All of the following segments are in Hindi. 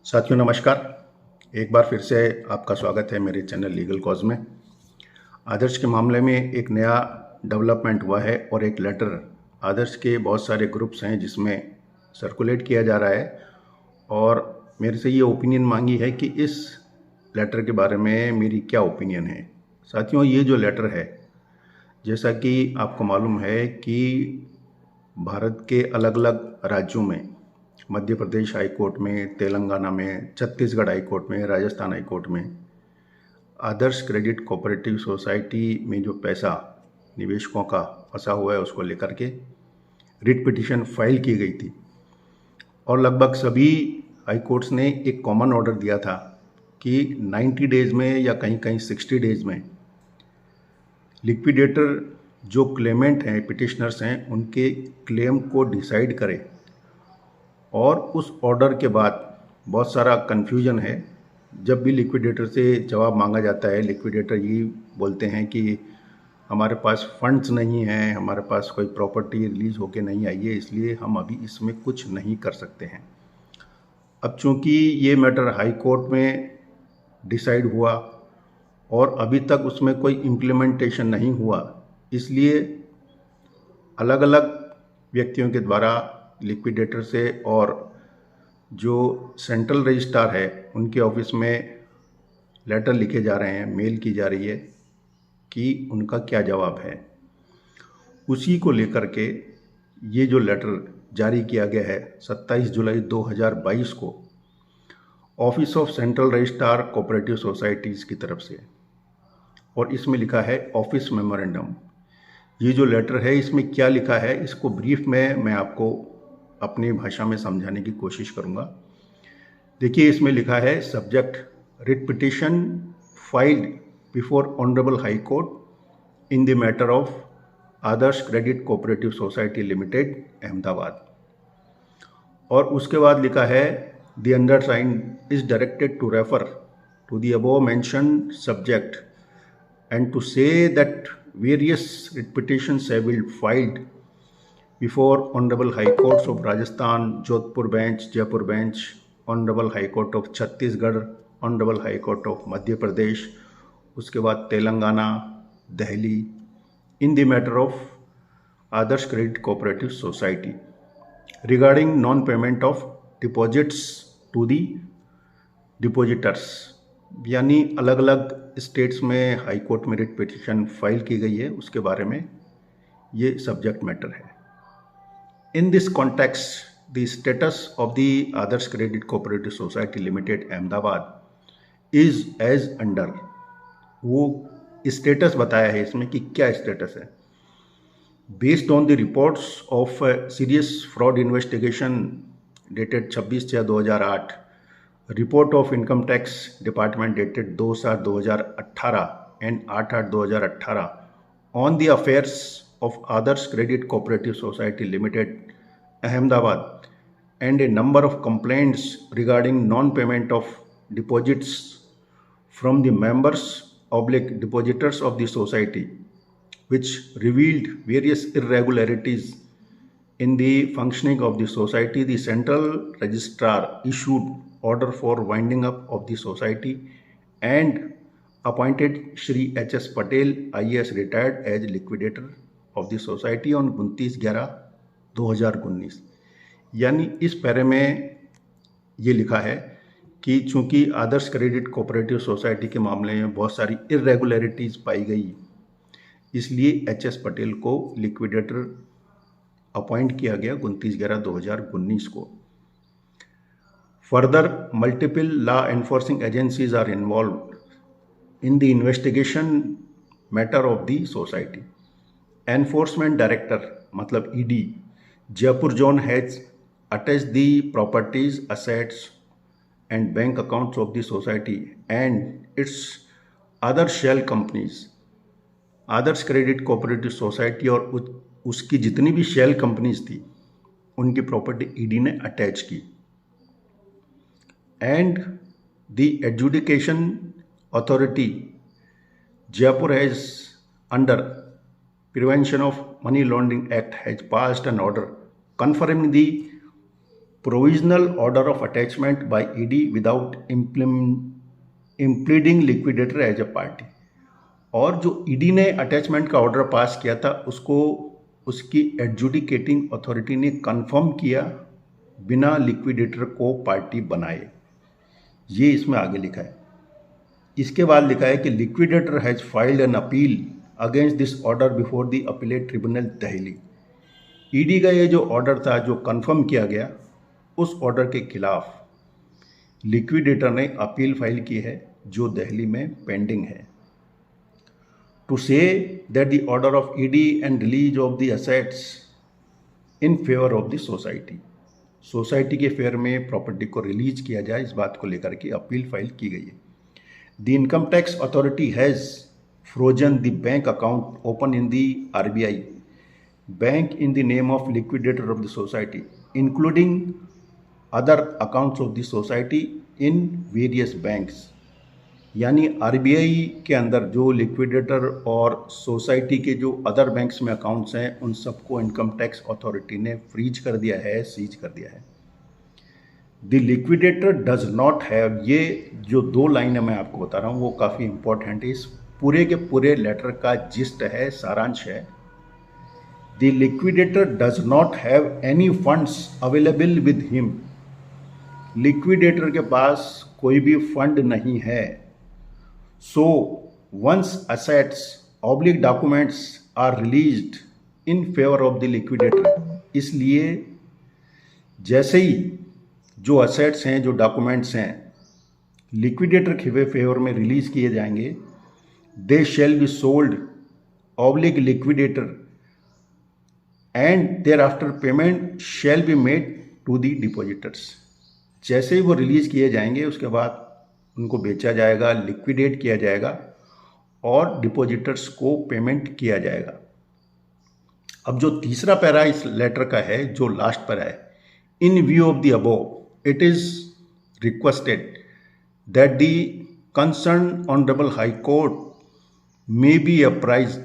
साथियों नमस्कार। एक बार फिर से आपका स्वागत है मेरे चैनल लीगल कॉज में। आदर्श के मामले में एक नया डेवलपमेंट हुआ है और एक लेटर आदर्श के बहुत सारे ग्रुप्स हैं जिसमें सर्कुलेट किया जा रहा है और मेरे से ये ओपिनियन मांगी है कि इस लेटर के बारे में मेरी क्या ओपिनियन है। साथियों, ये जो लेटर है, जैसा कि आपको मालूम है कि भारत के अलग अलग राज्यों में, मध्य प्रदेश हाई कोर्ट में, तेलंगाना में, छत्तीसगढ़ हाई कोर्ट में, राजस्थान हाई कोर्ट में आदर्श क्रेडिट कोऑपरेटिव सोसाइटी में जो पैसा निवेशकों का फंसा हुआ है उसको लेकर के रिट पिटीशन फाइल की गई थी और लगभग सभी हाई कोर्ट्स ने एक कॉमन ऑर्डर दिया था कि 90 डेज में या कहीं कहीं 60 डेज में लिक्विडेटर जो क्लेमेंट हैं, पिटिशनर्स हैं, उनके क्लेम को डिसाइड करें। और उस ऑर्डर के बाद बहुत सारा कन्फ्यूजन है। जब भी लिक्विडेटर से जवाब मांगा जाता है, लिक्विडेटर ये बोलते हैं कि हमारे पास फंड्स नहीं हैं, हमारे पास कोई प्रॉपर्टी रिलीज होके नहीं आई है, इसलिए हम अभी इसमें कुछ नहीं कर सकते हैं। अब चूंकि ये मैटर हाई कोर्ट में डिसाइड हुआ और अभी तक उसमें कोई इम्प्लीमेंटेशन नहीं हुआ, इसलिए अलग अलग व्यक्तियों के द्वारा लिक्विडेटर से और जो सेंट्रल रजिस्ट्रार है उनके ऑफिस में लेटर लिखे जा रहे हैं, मेल की जा रही है कि उनका क्या जवाब है। उसी को लेकर के ये जो लेटर जारी किया गया है 27 जुलाई 2022 को office of central registrar cooperative societies की तरफ से, और इसमें लिखा है ऑफिस मेमोरेंडम। ये जो लेटर है इसमें क्या लिखा है, इसको ब्रीफ में मैं आपको अपनी भाषा में समझाने की कोशिश करूंगा। देखिए, इसमें लिखा है subject writ petition filed before honourable high court in the matter of Adarsh credit cooperative society limited Ahmedabad. और उसके बाद लिखा है the undersigned is directed to refer to the above mentioned subject and to say that various writ petitions have been filed before Honorable High Courts of Rajasthan, Jodhpur Bench, Jaipur Bench, Honorable High Court of Chhattisgarh, Honorable High Court of Madhya Pradesh, उसके बाद Telangana, Delhi, in the matter of Adarsh Credit Cooperative Society regarding non-payment of deposits to the depositors। यानी अलग अलग स्टेट्स में हाई कोर्ट में रिट पिटिशन फाइल की गई है, उसके बारे में ये सब्जेक्ट मैटर है। In this context the status of the Adarsh credit cooperative society limited Ahmedabad is as under. वो स्टेटस बताया है इसमें कि क्या स्टेटस है। Based on the reports of serious fraud investigation dated 26/6/2008, report of income tax department dated 2/7/2018 and 8/8/2018 on the affairs of Adarsh credit cooperative society limited Ahmedabad and a number of complaints regarding non payment of deposits from the members oblique depositors of the society which revealed various irregularities in the functioning of the society, the central registrar issued order for winding up of the society and appointed Shri H.S. Patel, IAS retired, as liquidator of the society on 29/11/2019। यानी इस पैरे में ये लिखा है कि चूंकि आदर्श क्रेडिट कोऑपरेटिव सोसाइटी के मामले में बहुत सारी इरेगुलरिटीज़ पाई गई, इसलिए H.S. पटेल को लिक्विडेटर अपॉइंट किया गया 29/11/2019 को। Further multiple law enforcing agencies are involve in the investigation matter of the society. Enforcement director मतलब ED Jaipur zone has attached the properties, assets and bank accounts of the society and its other shell companies. Adarsh credit cooperative society और उसकी जितनी भी शेल कंपनीज थी उनकी प्रॉपर्टी ED ने अटैच की। And the adjudication authority Jaipur has under prevention of money laundering act has passed an order confirming the provisional order of attachment by ED without impleading liquidator as a party. और जो ईडी ने अटैचमेंट का ऑर्डर पास किया था उसको उसकी एडजुडिकेटिंग अथॉरिटी ने कंफर्म किया बिना लिक्विडेटर को पार्टी बनाए। ये इसमें आगे लिखा है। इसके बाद लिखा है कि liquidator has filed an appeal against this order before the appellate tribunal Delhi. ED का ये जो ऑर्डर था जो कंफर्म किया गया, उस ऑर्डर के खिलाफ लिक्विडेटर ने अपील फाइल की है जो दिल्ली में पेंडिंग है। To say that the order of ED and release of the assets in favour of the society, society के फेयर में प्रॉपर्टी को रिलीज किया जाए, इस बात को लेकर के अपील फाइल की गई है। The income tax authority has frozen the bank account open in the RBI bank in the name of liquidator of the society including other accounts of the society in various banks. यानी आरबीआई के अंदर जो लिक्विडेटर और सोसाइटी के जो अदर बैंक्स में अकाउंट्स हैं उन सबको इनकम टैक्स अथॉरिटी ने फ्रीज कर दिया है, सीज कर दिया है। The liquidator does not have, ये जो दो लाइनें मैं आपको बता रहा हूँ वो काफ़ी इंपॉर्टेंट है, इस पूरे के पूरे लेटर का जिस्ट है, सारांश है। The liquidator does not have any funds available with him, liquidator के पास कोई भी फंड नहीं है। So once assets oblique documents are released in favour of the liquidator, इसलिए जैसे ही जो असेट्स हैं, जो डॉक्यूमेंट्स हैं, लिक्विडेटर के फेवर में रिलीज किए जाएंगे, दे शैल बी सोल्ड ऑब्लिक liquidator and thereafter payment shall be made to the depositors. जैसे ही वो रिलीज किए जाएंगे उसके बाद उनको बेचा जाएगा, लिक्विडेट किया जाएगा और डिपॉजिटर्स को पेमेंट किया जाएगा। अब जो तीसरा पैरा इस लेटर का है, जो लास्ट पैरा है, इन view of the above it is requested that the concern honourable high court may be apprised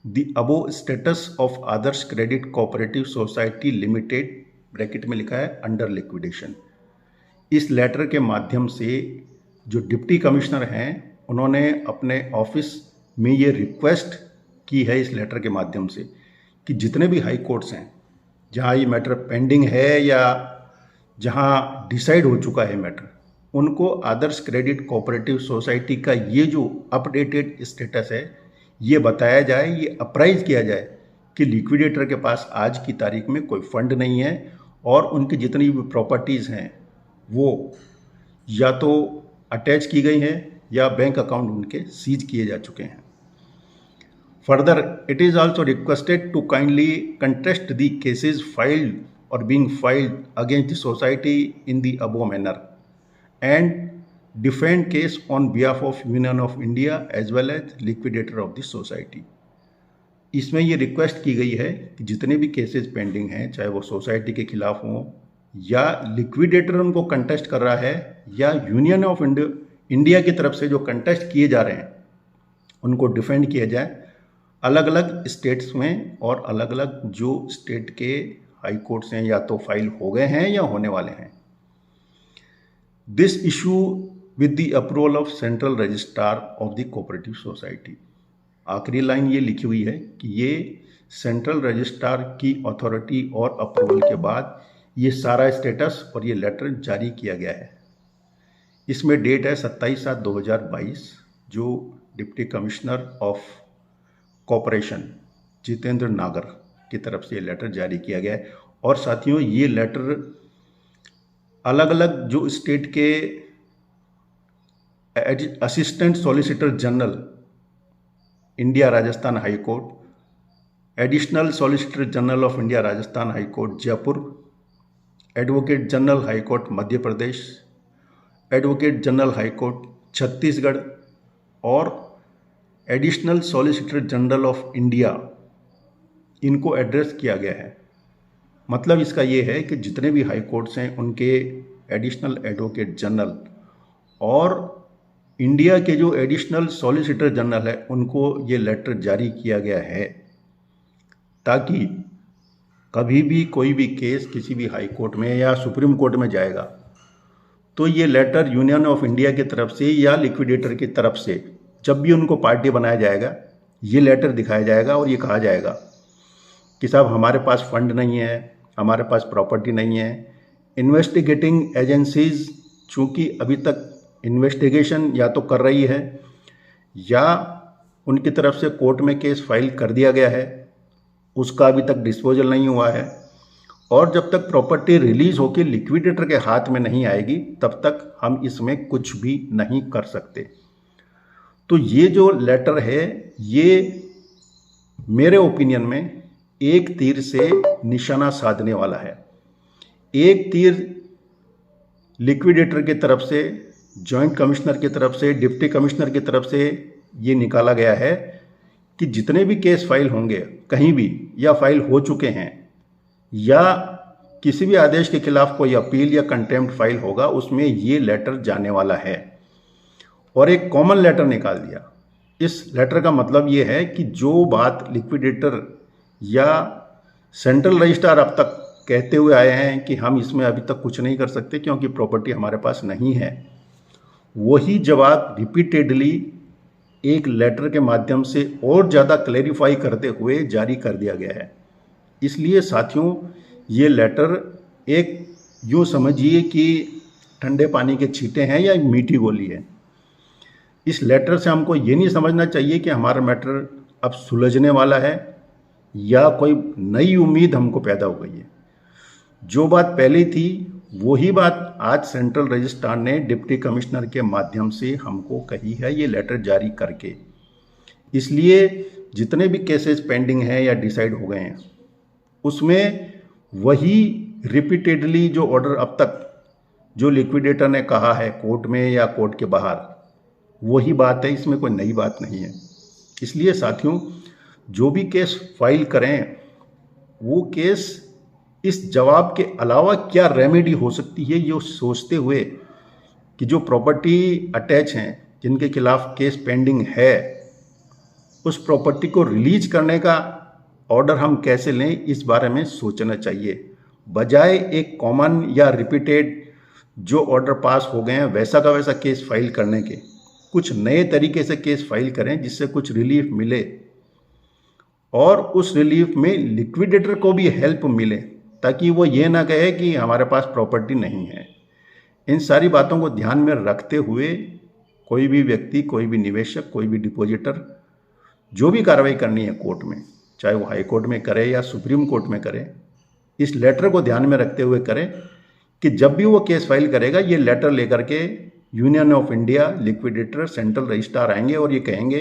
the above status of Adarsh Credit Cooperative Society Limited bracket में लिखा है अंडर लिक्विडेशन। इस लेटर के माध्यम से जो डिप्टी कमिश्नर हैं उन्होंने अपने ऑफिस में ये रिक्वेस्ट की है इस लेटर के माध्यम से कि जितने भी हाई कोर्ट्स हैं जहाँ ये मैटर पेंडिंग है या जहाँ डिसाइड हो चुका है मैटर, उनको आदर्श क्रेडिट कोऑपरेटिव सोसाइटी का ये जो अपडेटेड स्टेटस है ये बताया जाए, ये अप्राइज किया जाए कि लिक्विडेटर के पास आज की तारीख में कोई फंड नहीं है और उनकी जितनी भी प्रॉपर्टीज़ हैं वो या तो अटैच की गई हैं या बैंक अकाउंट उनके सीज किए जा चुके हैं। Further it is also requested to kindly contest the cases filed और being filed against the society in the above manner and defend case on behalf of Union of India as well as liquidator of the society। इसमें ये रिक्वेस्ट की गई है कि जितने भी केसेस पेंडिंग हैं, चाहे वो सोसाइटी के खिलाफ हों या लिक्विडेटर उनको कंटेस्ट कर रहा है या यूनियन ऑफ इंडिया की तरफ से जो कंटेस्ट किए जा रहे हैं उनको डिफेंड किया जाए अलग अलग स्टेट्स में, और अलग अलग जो स्टेट के हाई कोर्ट्स हैं या तो फाइल हो गए हैं या होने वाले हैं। This issue with the approval of central registrar of the cooperative society. आखिरी लाइन ये लिखी हुई है कि ये सेंट्रल रजिस्ट्रार की अथॉरिटी और अप्रूवल के बाद ये सारा स्टेटस और ये लेटर जारी किया गया है। इसमें डेट है 27/7/2022, जो deputy commissioner of corporation Jitendra नागर की तरफ से ये लेटर जारी किया गया है। और साथियों, ये लेटर अलग अलग जो स्टेट के assistant solicitor general India Rajasthan high court, additional solicitor general of India Rajasthan high court Jaipur, advocate general high court Madhya Pradesh, advocate general high court Chhattisgarh और additional solicitor general of India, इनको एड्रेस किया गया है। मतलब इसका ये है कि जितने भी हाई कोर्ट्स हैं उनके एडिशनल एडवोकेट जनरल और इंडिया के जो एडिशनल सॉलिसिटर जनरल है उनको ये लेटर जारी किया गया है ताकि कभी भी कोई भी केस किसी भी हाई कोर्ट में या सुप्रीम कोर्ट में जाएगा तो ये लेटर यूनियन ऑफ इंडिया की तरफ से या लिक्विडेटर की तरफ से जब भी उनको पार्टी बनाया जाएगा, ये लेटर दिखाया जाएगा और ये कहा जाएगा कि साहब हमारे पास फंड नहीं है, हमारे पास प्रॉपर्टी नहीं है। इन्वेस्टिगेटिंग एजेंसीज चूँकि अभी तक इन्वेस्टिगेशन या तो कर रही है या उनकी तरफ से कोर्ट में केस फाइल कर दिया गया है, उसका अभी तक डिस्पोजल नहीं हुआ है, और जब तक प्रॉपर्टी रिलीज होकर लिक्विडेटर के हाथ में नहीं आएगी तब तक हम इसमें कुछ भी नहीं कर सकते। तो ये जो लेटर है ये मेरे ओपिनियन में एक तीर से निशाना साधने वाला है। एक तीर लिक्विडेटर की तरफ से, जॉइंट कमिश्नर की तरफ से, डिप्टी कमिश्नर की तरफ से ये निकाला गया है कि जितने भी केस फाइल होंगे कहीं भी या फाइल हो चुके हैं या किसी भी आदेश के खिलाफ कोई अपील या कंटेम्प्ट फाइल होगा उसमें ये लेटर जाने वाला है। और एक कॉमन लेटर निकाल दिया। इस लेटर का मतलब ये है कि जो बात लिक्विडेटर या सेंट्रल रजिस्ट्रार अब तक कहते हुए आए हैं कि हम इसमें अभी तक कुछ नहीं कर सकते क्योंकि प्रॉपर्टी हमारे पास नहीं है, वही जवाब रिपीटेडली एक लेटर के माध्यम से और ज़्यादा क्लैरिफाई करते हुए जारी कर दिया गया है। इसलिए साथियों, ये लेटर एक यूँ समझिए कि ठंडे पानी के छींटे हैं या एक मीठी गोली है। इस लेटर से हमको ये नहीं समझना चाहिए कि हमारा मैटर अब सुलझने वाला है या कोई नई उम्मीद हमको पैदा हो गई है। जो बात पहले थी वही बात आज सेंट्रल रजिस्ट्रार ने डिप्टी कमिश्नर के माध्यम से हमको कही है, ये लेटर जारी करके। इसलिए जितने भी केसेस पेंडिंग हैं या डिसाइड हो गए हैं उसमें वही रिपीटेडली जो ऑर्डर अब तक जो लिक्विडेटर ने कहा है कोर्ट में या कोर्ट के बाहर, वही बात है, इसमें कोई नई बात नहीं है। इसलिए साथियों, जो भी केस फाइल करें वो केस इस जवाब के अलावा क्या रेमेडी हो सकती है ये सोचते हुए कि जो प्रॉपर्टी अटैच हैं जिनके खिलाफ केस पेंडिंग है उस प्रॉपर्टी को रिलीज करने का ऑर्डर हम कैसे लें इस बारे में सोचना चाहिए, बजाय एक कॉमन या रिपीटेड जो ऑर्डर पास हो गए हैं वैसा का वैसा केस फाइल करने के। कुछ नए तरीके से केस फाइल करें जिससे कुछ रिलीफ मिले और उस रिलीफ में लिक्विडेटर को भी हेल्प मिले ताकि वो ये ना कहे कि हमारे पास प्रॉपर्टी नहीं है। इन सारी बातों को ध्यान में रखते हुए कोई भी व्यक्ति, कोई भी निवेशक, कोई भी डिपॉजिटर जो भी कार्रवाई करनी है कोर्ट में, चाहे वो हाई कोर्ट में करे या सुप्रीम कोर्ट में करे, इस लेटर को ध्यान में रखते हुए करे कि जब भी वो केस फाइल करेगा ये लेटर लेकर के union of India, liquidator, central registrar आएंगे और ये कहेंगे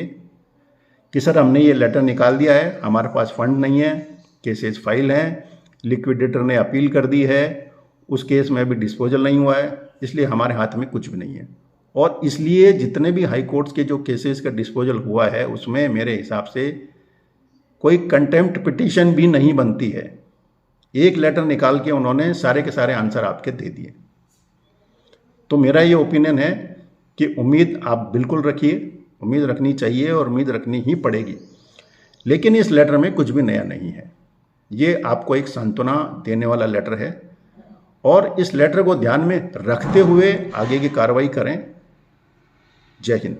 कि सर हमने ये लेटर निकाल दिया है, हमारे पास फंड नहीं है, केसेस फाइल हैं, लिक्विडेटर ने अपील कर दी है, उस केस में अभी डिस्पोजल नहीं हुआ है, इसलिए हमारे हाथ में कुछ भी नहीं है। और इसलिए जितने भी हाई कोर्ट्स के जो केसेस का डिस्पोजल हुआ है उसमें मेरे हिसाब से कोई कंटेम्प्ट पिटीशन भी नहीं बनती है। एक लेटर निकाल के उन्होंने सारे के सारे आंसर आपके दे दिए। तो मेरा ये ओपिनियन है कि उम्मीद आप बिल्कुल रखिए, उम्मीद रखनी चाहिए और उम्मीद रखनी ही पड़ेगी, लेकिन इस लेटर में कुछ भी नया नहीं है। ये आपको एक सांत्वना देने वाला लेटर है और इस लेटर को ध्यान में रखते हुए आगे की कार्रवाई करें। जय हिंद।